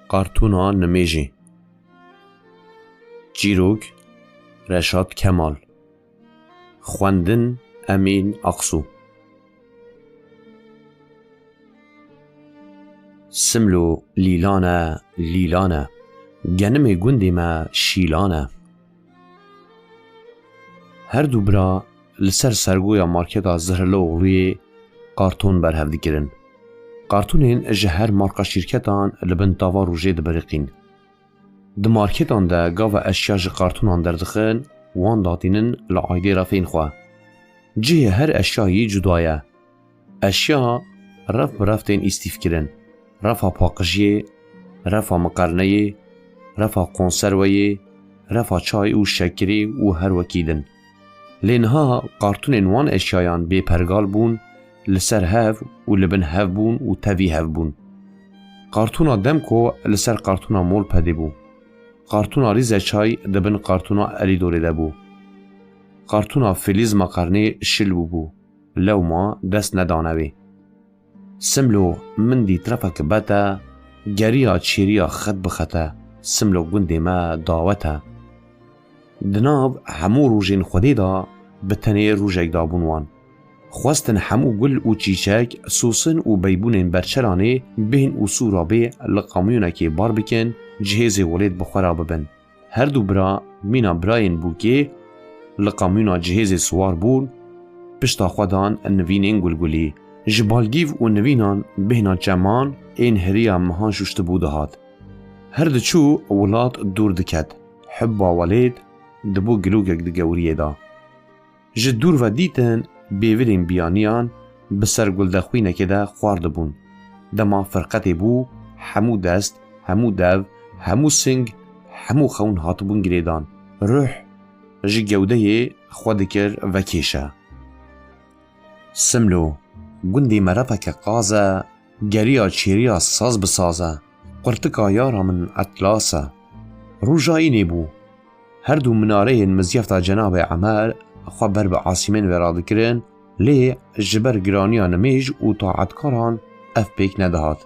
قارتونا نميجي چیروک رشاد کمال خواندن امین اقصو سملو لیلانا لیلانا گنم گندی ما شیلانا هر دو برا لسر سرگویا مارکتا زهرلو غروی قارتون برهف دیگرن. قارتونین جهر مارکا شرکتان لبن تاوا روژه دبرقین. د مارکتان ده گاو اشیا ج قارتونان دردخن وان داتینن لعایده رفین خواه. جه هر اشیایی جدایه. اشیا رف برفتین استیف کرن. رفا پاقجیه، رفا مقرنه، رفا کنسرویه، رفا چای و شکری و هر وکیدن. لینها قارتونین وان اشیایان بی پرگال بون لسر هف و لبن هف بون و تاوی هف بون. قارتونا دم کو لسر قارتونا مول پده بو. قارتونا ریز چای دبن قارتونا علی دوره ده بو. قارتونا فلیز مقرنه شل بو لو ما دست ندانوی. سملو من دی طرفک بتا گریا چیریا خط بخطه سملو گنده ما داوته. دناب همو روژین خودی دا بتنه روژک دابونوان. خواستن همو گل و چیچک سوسن و بیبونین برچرانه بین و سورابه لقامیونه که بار بکن جهاز ولید بخورا ببن. هر دو برا مینا براین بو که لقامیونه جهاز سوار بون پشتا خودان نوینین گلگلی. جبالگیو و نوینان بهنا جمان این هریا مهان ششت بوده هاد. هر دچو ولاد دور دکد. حبا ولید دبو گلوگک دگوریه دا. جدور و دیتن بیورین بیانیان بسر گلدخوینه که ده خوارده بون. دما فرقتی بو همو دست، همو دو، همو سنگ، همو خون هاتبون گریدان. روح جی گوده خود کر و کیشه. سملو گندی مرفک قازه گریا چیریا ساز بسازه قرتکا یارا من اطلاسه روژایی نیبو هر دو مناره مزیفتا جناب عمر خبر به عاصمین وراد کرن لی جبر گرانیا نمیج و طاعتکاران اف پیک ندهات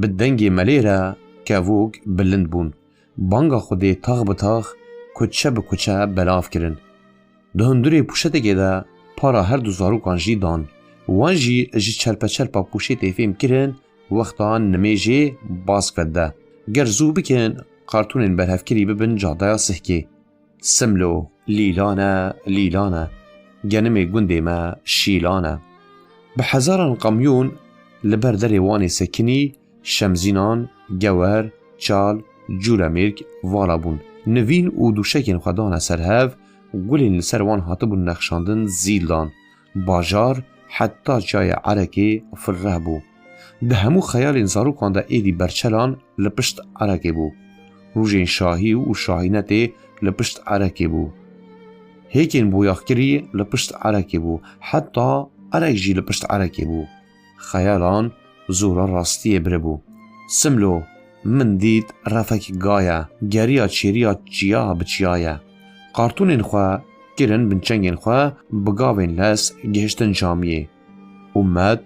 بدنگی ملیره کهوگ بلند بون بانگا خودی تاغ بتاغ کچه به کچه بلاف کرن دهندوری پوشته گده پارا هر دو زاروکان جی دان وانجی جی چلپا چلپا پوشی تیفیم کرن وقتان نمیجی باز کرده گر زو بکن قارتونین برهفکری ببن جادایا سحکی سملو لیلانا لیلانا گنم گنده ما شیلانا به هزاران قمیون لبر در وانی سکنی شمزینان گوهر چال جولمرگ والابون نوین و دوشکین خدان سرهف گلین لسروان هاتبون نخشاندن زیلدان باجار حتی جای عرکی فره بو. ده همو خیال زاروکان ده ایدی برچلان لپشت عرکی بو. روژین شاهی و شاهینت لپشت عرکی بو. هیکین بویاخکری لپشت عرکی بو. حتی عرک جی لپشت عرکی بو. خیالان زورا راستی بره بو. سملو من دید رفک گایا گریا چیریا چیا بچیایا. قارتونین خواه کرن بنچنگین خواه بگاوین لس گهشتن جامیه. امت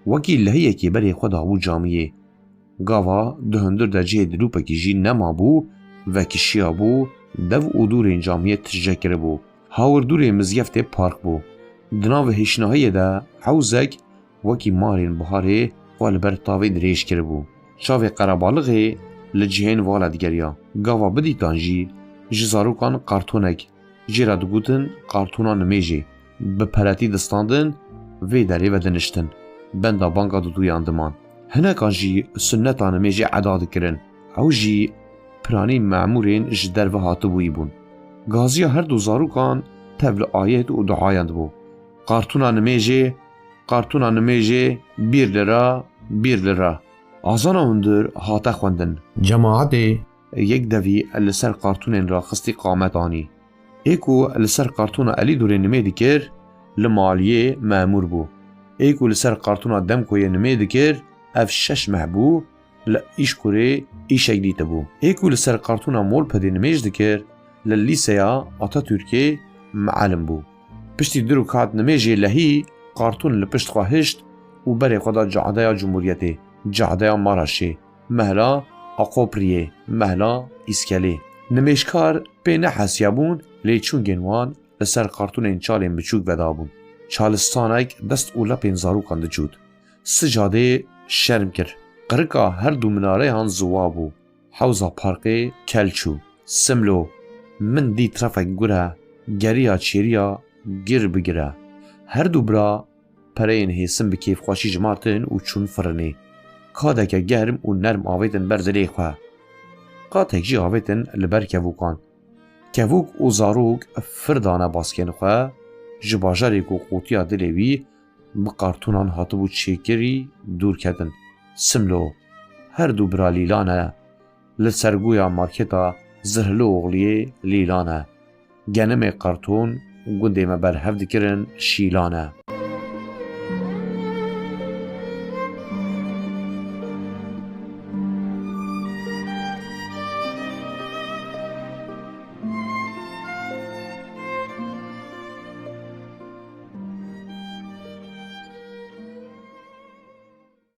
وکی لحیه که بری خدا بو جامیه. گاوا دهندر در جه دلوپا که جی نما بو و کشیا بو دو او دور این جامیه تجکر بو. هاور دور مزیفت پارک بو. دناو هشناهی ده حوزک وکی مارین بحاره والبر تاوی دریش کر بو. شاوی قرابالغه لجهین والد گریا. گاوا بدی تانجی جزاروکان قارتونک جیرا دگوتن قارتونا نمیجی به پرتی دستاندن وی داری و دنشتن بندا بانگا دو یاندمان هنکان جی سنتا نمیجی عداد کرن او جی پرانی معمورین جدر و هاتو بوی بون گازیا هر دو زاروکان تبل آیت و دعایند بو قارتونا نمیجی 1 لرا 1 لرا آزانا هندر هاتا خوندن جماعت یک دوی لسر قارتونین را خستی قامت آنی ایکو لسر قارتونا علی دوری نمی دکر لمالیه مامور بو. ایکو لسر قارتونا دم کوی نمی دکر اف 6 محبو لإیش کوری ایشک دیتا بو. ایکو لسر قارتونا مول پده نمیج دکر للیسیا آتا ترکی معلم بو. پشتی درو کات نمیجی لحی قارتون لپشت خواهشت و بری خدا جعدایا جمهوریتی جعدایا ماراشی مهلا اقوپریه مهلا ایسکلی نمیشکار پی نحسیا بون لی چونگین وان لسر قارتونین چالین بچوک بدا بون. چالستانک دست اولا پین زاروکان دچود. سجاده شرم کر. قرقا هر دو مناره هان زوابو. حوزا پارقه کلچو. سملو من دی ترافک گره گریا چیریا گیر بگیره. هر دو برا پرین هیسم بکیف خواشی جمارتن و چون فرنه. کادک گرم و نرم آویتن بردلی خواه. قاتک جی آویتن لبر کووکان. کووک و زاروک فردانه باسکن خواه جباجاری کو قوتیا دلوی بقارتونان هاتبو چیکری دور کدن. سملو هر دو برا لیلانه لسرگویا مارکتا زهلو اغلیه لیلانه. گنم قارتون گنده مبر هفت کرن شیلانه.